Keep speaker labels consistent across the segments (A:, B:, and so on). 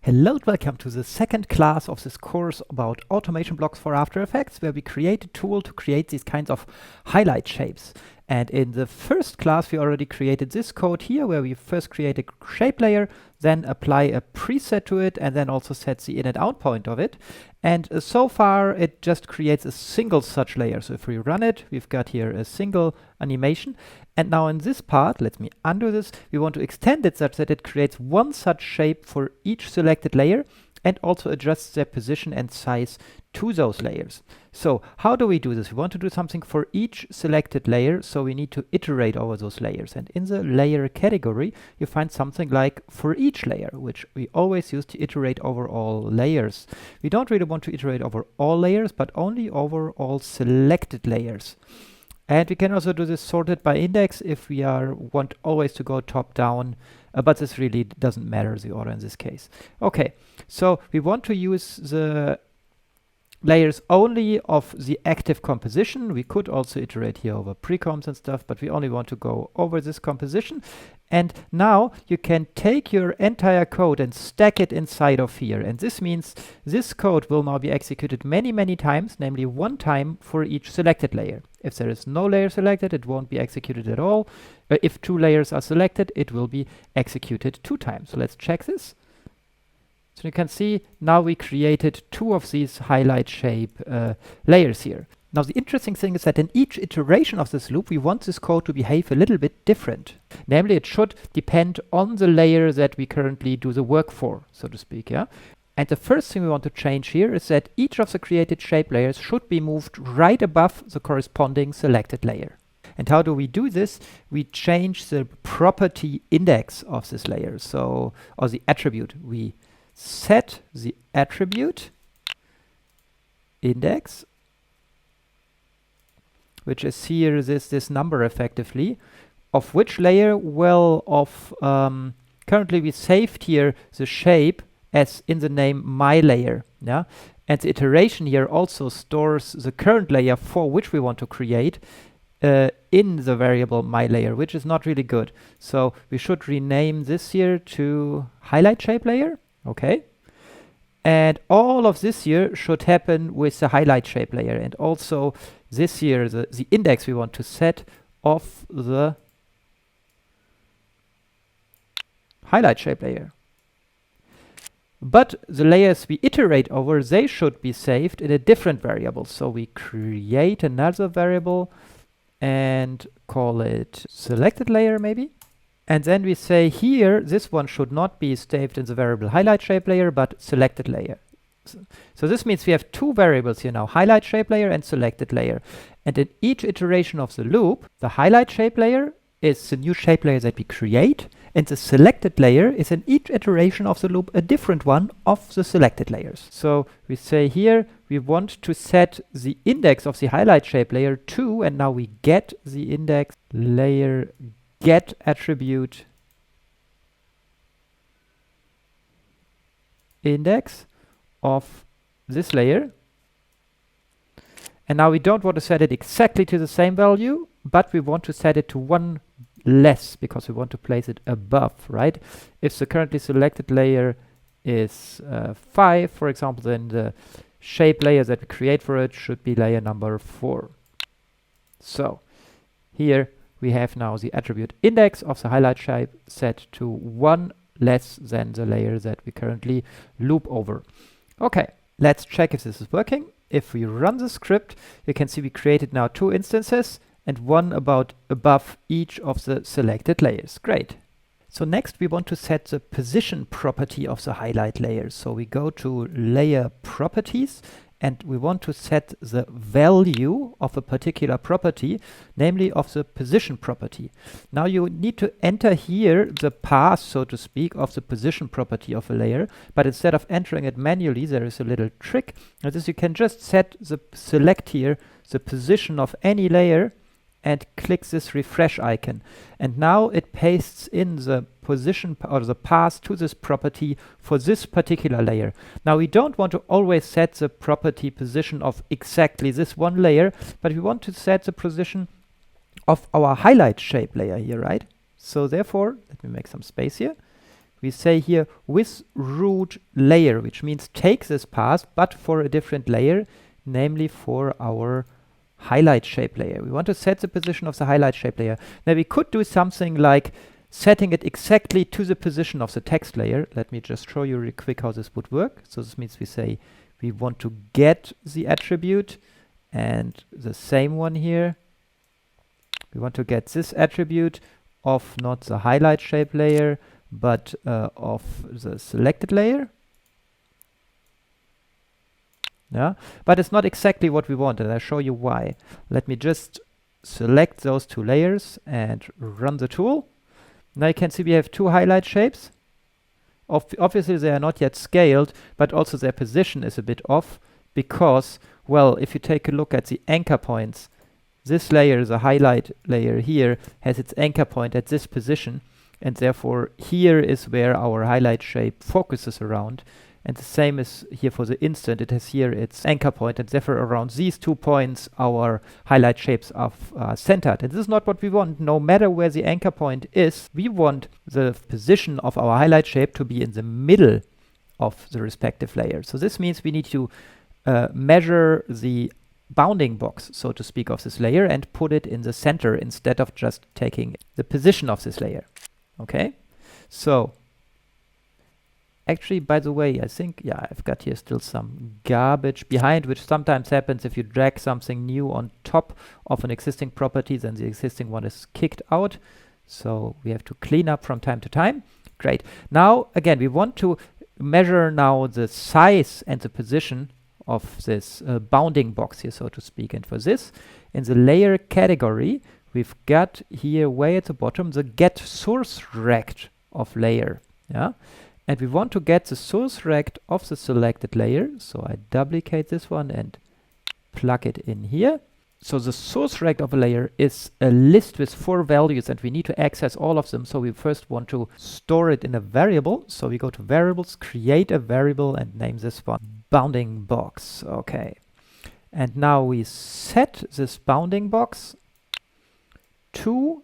A: Hello and welcome to the second class of this course about automation blocks for After Effects, where we create a tool to create these kinds of highlight shapes. And in the first class, we already created this code here, where we first create a shape layer, then apply a preset to it, and then also set the in and out point of it. And so far, it just creates a single such layer. So if we run it, we've got here a single animation. And now in this part, let me undo this, we want to extend it such that it creates one such shape for each selected layer and also adjusts their position and size to those layers. So how do we do this? We want to do something for each selected layer, so we need to iterate over those layers. And in the layer category, you find something like for each layer, which we always use to iterate over all layers. We don't really want to iterate over all layers, but only over all selected layers. And we can also do this sorted by index if we want always to go top down, but this really doesn't matter, the order in this case. Okay, so we want to use the layers only of the active composition. We could also iterate here over precoms and stuff, but we only want to go over this composition. And now you can take your entire code and stack it inside of here. And this means this code will now be executed many, many times, namely one time for each selected layer. If there is no layer selected, it won't be executed at all. If two layers are selected, it will be executed 2 times. So let's check this. So you can see now we created 2 of these highlight shape layers here. Now the interesting thing is that in each iteration of this loop, we want this code to behave a little bit different. Namely, it should depend on the layer that we currently do the work for, so to speak, yeah? And the first thing we want to change here is that each of the created shape layers should be moved right above the corresponding selected layer. And how do we do this? We change the property index of this layer, or the attribute. We set the attribute index, which is here this number effectively, of which layer? Well, currently we saved here the shape as in the name my layer, yeah? And the iteration here also stores the current layer for which we want to create in the variable my layer, which is not really good. So we should rename this here to highlight shape layer, okay? And all of this here should happen with the highlight shape layer. And also this here, the index we want to set of the highlight shape layer. But the layers we iterate over, they should be saved in a different variable. So we create another variable and call it selected layer maybe. And then we say here, this one should not be saved in the variable highlight shape layer, but selected layer. So this means we have 2 variables here now, highlight shape layer and selected layer. And in each iteration of the loop, the highlight shape layer is the new shape layer that we create, and the selected layer is in each iteration of the loop a different one of the selected layers. So we say here, we want to set the index of the highlight shape layer to, and now we get the index layer get attribute index of this layer. And now we don't want to set it exactly to the same value, but we want to set it to 1 less because we want to place it above, right? If the currently selected layer is 5, for example, then the shape layer that we create for it should be layer number 4. So here we have now the attribute index of the highlight shape set to 1 less than the layer that we currently loop over. Okay, let's check if this is working. If we run the script, you can see we created now 2 instances and one above each of the selected layers. Great. So next we want to set the position property of the highlight layer. So we go to layer properties and we want to set the value of a particular property, namely of the position property. Now you need to enter here the path, so to speak, of the position property of a layer, but instead of entering it manually, there is a little trick. That is, you can just select here the position of any layer and click this refresh icon. And now it pastes in the position or the path to this property for this particular layer. Now we don't want to always set the property position of exactly this one layer, but we want to set the position of our highlight shape layer here, right? So therefore, let me make some space here. we say here with root layer, which means take this path, but for a different layer, namely for our highlight shape layer. We want to set the position of the highlight shape layer. Now we could do something like setting it exactly to the position of the text layer. Let me just show you real quick how this would work. So this means we say we want to get the attribute, and the same one here. We want to get this attribute of not the highlight shape layer, but of the selected layer. Yeah, but it's not exactly what we want, and I'll show you why. Let me just select those two layers and run the tool. Now you can see we have two highlight shapes. Obviously they are not yet scaled, but also their position is a bit off because, well, if you take a look at the anchor points, this layer, the highlight layer here, has its anchor point at this position, and therefore here is where our highlight shape focuses around. And the same is here for the instant. It has here its anchor point, and therefore around these 2 points our highlight shapes are centered. And this is not what we want. No matter where the anchor point is, we want the position of our highlight shape to be in the middle of the respective layer. So this means we need to measure the bounding box, so to speak, of this layer and put it in the center instead of just taking the position of this layer. Okay, so actually, by the way, I think, yeah, I've got here still some garbage behind, which sometimes happens if you drag something new on top of an existing property, then the existing one is kicked out. So we have to clean up from time to time. Great. Now, again, we want to measure now the size and the position of this bounding box here, so to speak. And for this, in the layer category, we've got here way at the bottom the get source rect of layer. Yeah. And we want to get the source rect of the selected layer. So I duplicate this one and plug it in here. So the source rect of a layer is a list with 4 values, and we need to access all of them. So we first want to store it in a variable. So we go to variables, create a variable, and name this one bounding box. Okay. And now we set this bounding box to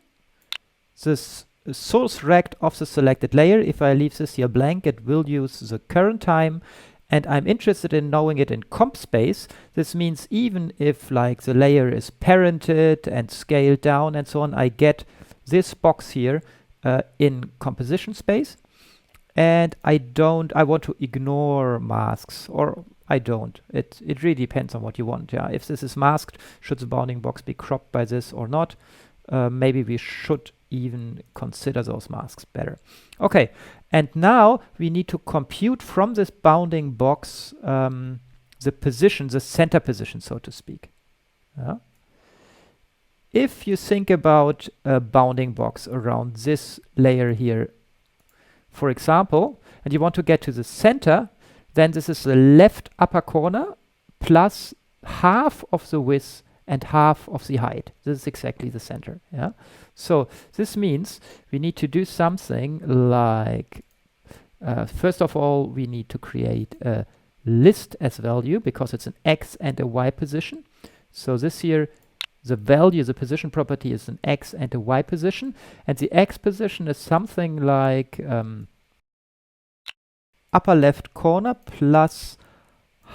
A: this source rect of the selected layer. If I leave this here blank, it will use the current time, and I'm interested in knowing it in comp space. This means even if like the layer is parented and scaled down and so on, I get this box here in composition space, and I want to ignore masks, or I don't. It really depends on what you want. Yeah, if this is masked, should the bounding box be cropped by this or not? Maybe we should even consider those masks better. Okay, and now we need to compute from this bounding box the position, the center position, so to speak. Yeah. If you think about a bounding box around this layer here, for example, and you want to get to the center, then this is the left upper corner plus half of the width and half of the height. This is exactly the center. Yeah. So this means we need to do something like, first of all, we need to create a list as value because it's an X and a Y position. So this here, the value, the position property is an X and a Y position. And the X position is something like upper left corner plus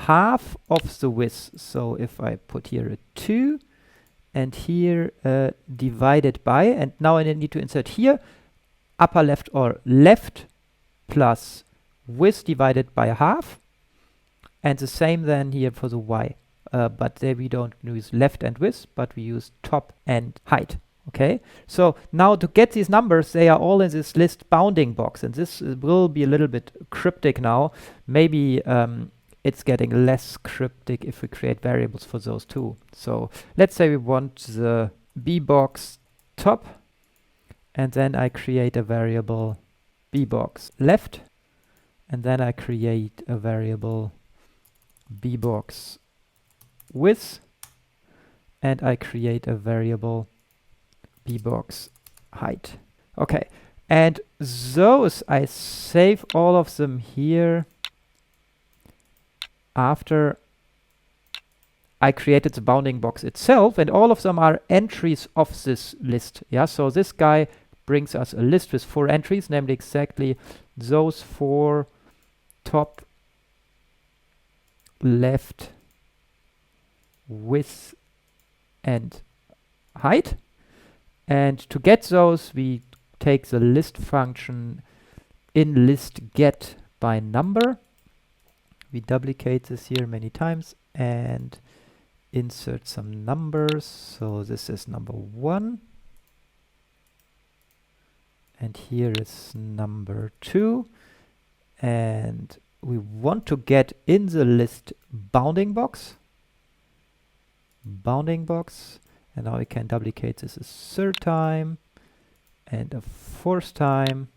A: half of the width. So if I put here a 2 and here divided by, and now I need to insert here upper left or left plus width divided by half, and the same then here for the Y. But there we don't use left and width, but we use top and height. Okay, so now to get these numbers, they are all in this list bounding box, and this will be a little bit cryptic now. Maybe it's getting less cryptic if we create variables for those two. So let's say we want the B box top, and then I create a variable B box left, and then I create a variable B box width, and I create a variable B box height. Okay, and those I save all of them here after I created the bounding box itself, and all of them are entries of this list. Yeah, so this guy brings us a list with 4 entries, namely exactly those four top, left, width, and height. And to get those, we take the list function in list get by number. We duplicate this here many times and insert some numbers. So this is number 1. And here is number 2. And we want to get in the list bounding box. Bounding box. And now we can duplicate this a third time and a fourth time.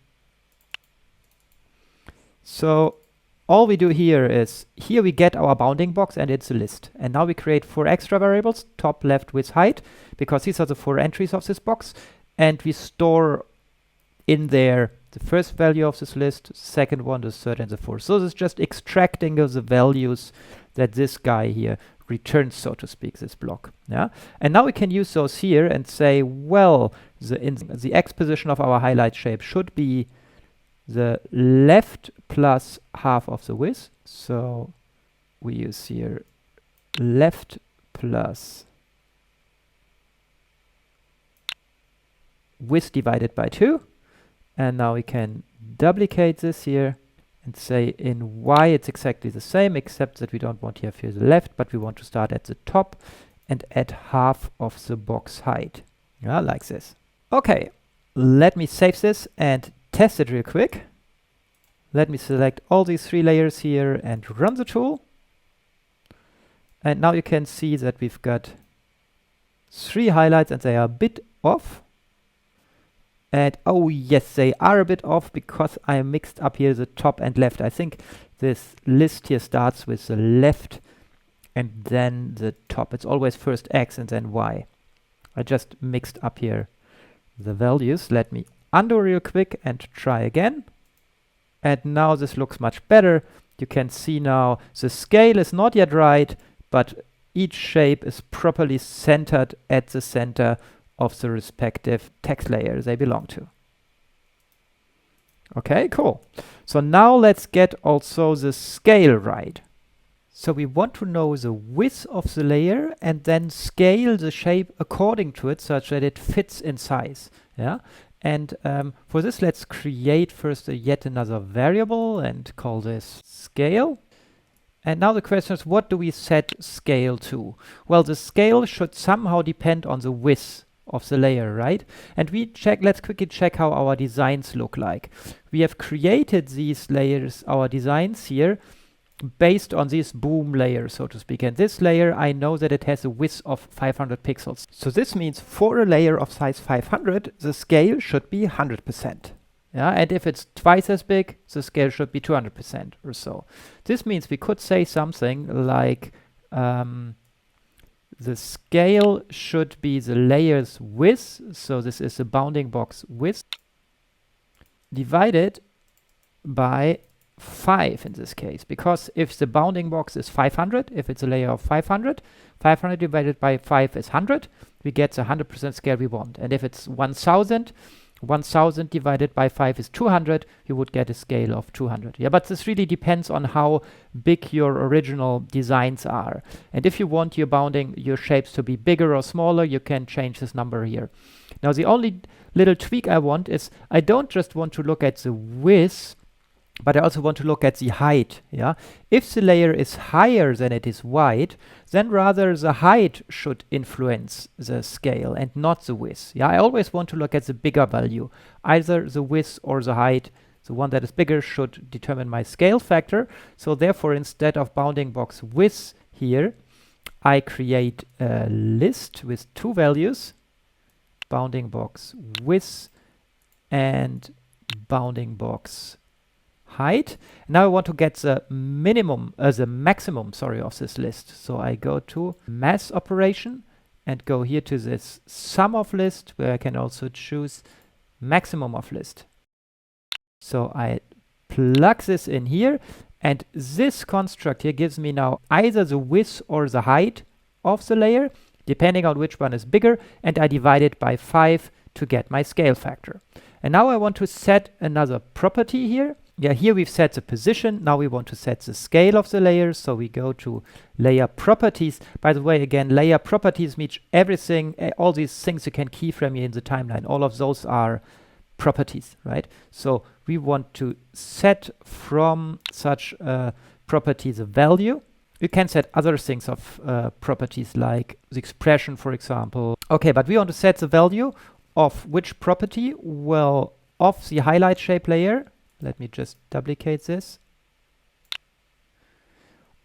A: So all we do here is, here we get our bounding box and it's a list. And now we create 4 extra variables, top, left, width, height, because these are the 4 entries of this box. And we store in there the first value of this list, second one, the third, and the fourth. So this is just extracting of the values that this guy here returns, so to speak, this block. Yeah, and now we can use those here and say, well, the x position of our highlight shape should be the left plus half of the width. So we use here left plus width divided by 2. And now we can duplicate this here and say in y it's exactly the same, except that we don't want to have here the left, but we want to start at the top and add half of the box height. Yeah, like this. Okay, let me save this and test it real quick. Let me select all these 3 layers here and run the tool. And now you can see that we've got 3 highlights and they are a bit off. And oh yes, they are a bit off because I mixed up here the top and left. I think this list here starts with the left and then the top. It's always first X and then Y. I just mixed up here the values. Let me undo real quick and try again. And now this looks much better. You can see now the scale is not yet right, but each shape is properly centered at the center of the respective text layer they belong to. Okay, cool. So now let's get also the scale right. So we want to know the width of the layer and then scale the shape according to it such that it fits in size. Yeah. And for this, let's create first yet another variable and call this scale. And now the question is, what do we set scale to? Well, the scale should somehow depend on the width of the layer, right? And let's quickly check how our designs look like. We have created these layers, our designs here, based on this boom layer, so to speak. And this layer, I know that it has a width of 500 pixels. So this means for a layer of size 500, the scale should be 100%. Yeah, and if it's twice as big, the scale should be 200% or so. This means we could say something like the scale should be the layer's width, so this is the bounding box width, divided by 5 in this case, because if the bounding box is 500, if it's a layer of 500, 500 divided by 5 is 100, we get the 100% scale we want. And if it's 1000, 1000 divided by 5 is 200, you would get a scale of 200. Yeah, but this really depends on how big your original designs are. And if you want your shapes to be bigger or smaller, you can change this number here. Now, the only little tweak I want is I don't just want to look at the width, but I also want to look at the height. Yeah, if the layer is higher than it is wide, then rather the height should influence the scale and not the width. Yeah, I always want to look at the bigger value, either the width or the height. The one that is bigger should determine my scale factor. So therefore, instead of bounding box width here, I create a list with 2 values, bounding box width and bounding box height. Now I want to get the maximum, of this list. So I go to mass operation and go here to this sum of list, where I can also choose maximum of list. So I plug this in here, and this construct here gives me now either the width or the height of the layer, depending on which one is bigger, and I divide it by 5 to get my scale factor. And now I want to set another property here. Yeah, here we've set the position. Now we want to set the scale of the layers. So we go to layer properties. By the way, again, layer properties means everything, all these things you can keyframe here in the timeline. All of those are properties, right? So we want to set from such properties a value. You can set other things of properties like the expression, for example. Okay, but we want to set the value of which property? Well, of the highlight shape layer. Let me just duplicate this.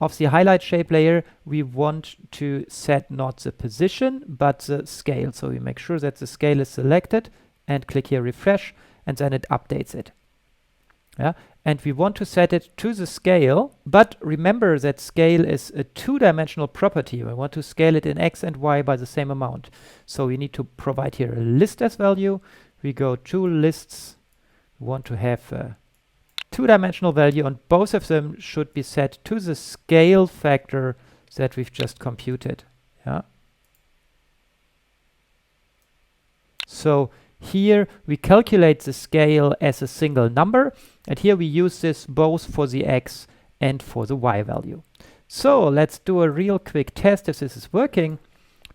A: Of the highlight shape layer, we want to set not the position, but the scale. So we make sure that the scale is selected and click here refresh, and then it updates it. Yeah, and we want to set it to the scale, but remember that scale is a two-dimensional property. We want to scale it in X and Y by the same amount. So we need to provide here a list as value. We go to lists. We want to have a two-dimensional value, and both of them should be set to the scale factor that we've just computed. Yeah. So here we calculate the scale as a single number, and here we use this both for the X and for the Y value. So let's do a real quick test if this is working.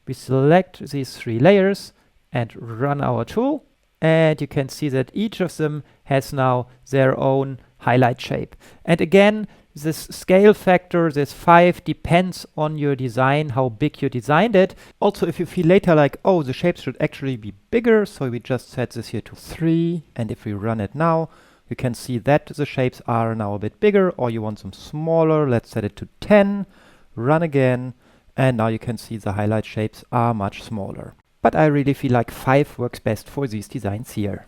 A: We select these three layers and run our tool, and you can see that each of them has now their own highlight shape. And again, this scale factor, this 5, depends on your design, how big you designed it. Also, if you feel later like, oh, the shapes should actually be bigger, so we just set this here to 3, and if we run it now, you can see that the shapes are now a bit bigger, or you want them smaller. Let's set it to 10, run again, and now you can see the highlight shapes are much smaller. But I really feel like 5 works best for these designs here.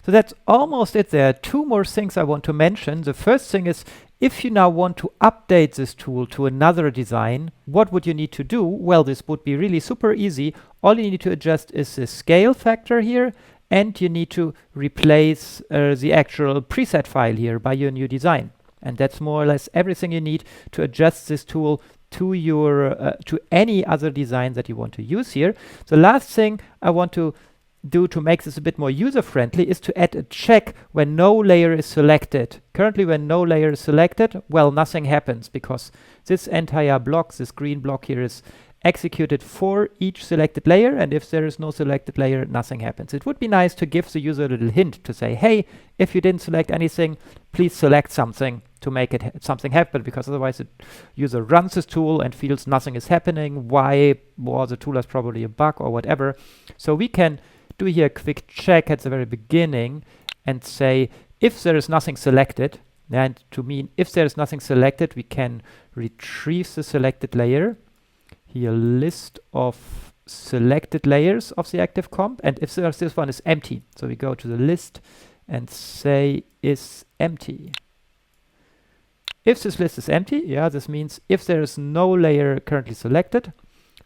A: So that's almost it. There are two more things I want to mention. The first thing is, if you now want to update this tool to another design, what would you need to do? Well, this would be really super easy. All you need to adjust is the scale factor here, and you need to replace the actual preset file here by your new design. And that's more or less everything you need to adjust this tool to your to any other design that you want to use here. The last thing I want to do to make this a bit more user-friendly is to add a check when no layer is selected. Currently, when no layer is selected, well, nothing happens because this entire block, this green block here, is executed for each selected layer, and if there is no selected layer, nothing happens. It would be nice to give the user a little hint to say, hey, if you didn't select anything, please select something to make it something happen, because otherwise the user runs this tool and feels nothing is happening. Why? Well, the tool has probably a bug or whatever. So we can do here a quick check at the very beginning and say if there is nothing selected, and to mean if there is nothing selected, we can retrieve the selected layer. Here, list of selected layers of the active comp, and if this one is empty, so we go to the list and say is empty. If this list is empty, yeah, this means if there is no layer currently selected,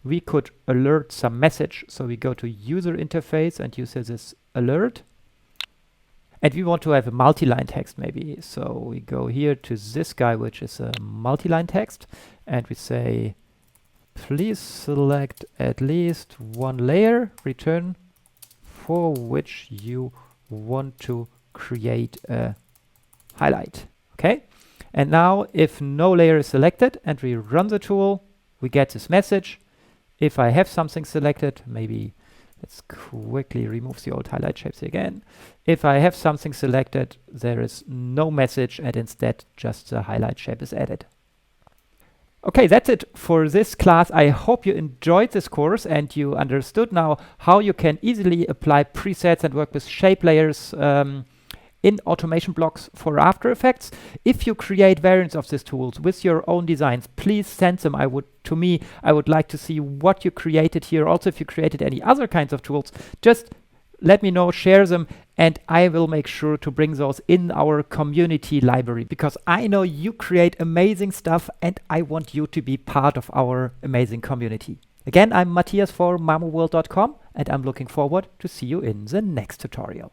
A: we could alert some message. So we go to user interface and use this alert. And we want to have a multi-line text maybe. So we go here to this guy, which is a multi-line text, and we say, please select at least one layer, return, for which you want to create a highlight. Okay. And now if no layer is selected and we run the tool, we get this message. If I have something selected, maybe let's quickly remove the old highlight shapes again. If I have something selected, there is no message, and instead just the highlight shape is added. Okay, that's it for this class. I hope you enjoyed this course and you understood now how you can easily apply presets and work with shape layers in automation blocks for After Effects. If you create variants of these tools with your own designs, please send them. I would like to see what you created here. Also, if you created any other kinds of tools, just let me know, share them, and I will make sure to bring those in our community library, because I know you create amazing stuff and I want you to be part of our amazing community. Again, I'm Matthias for mamoworld.com, and I'm looking forward to see you in the next tutorial.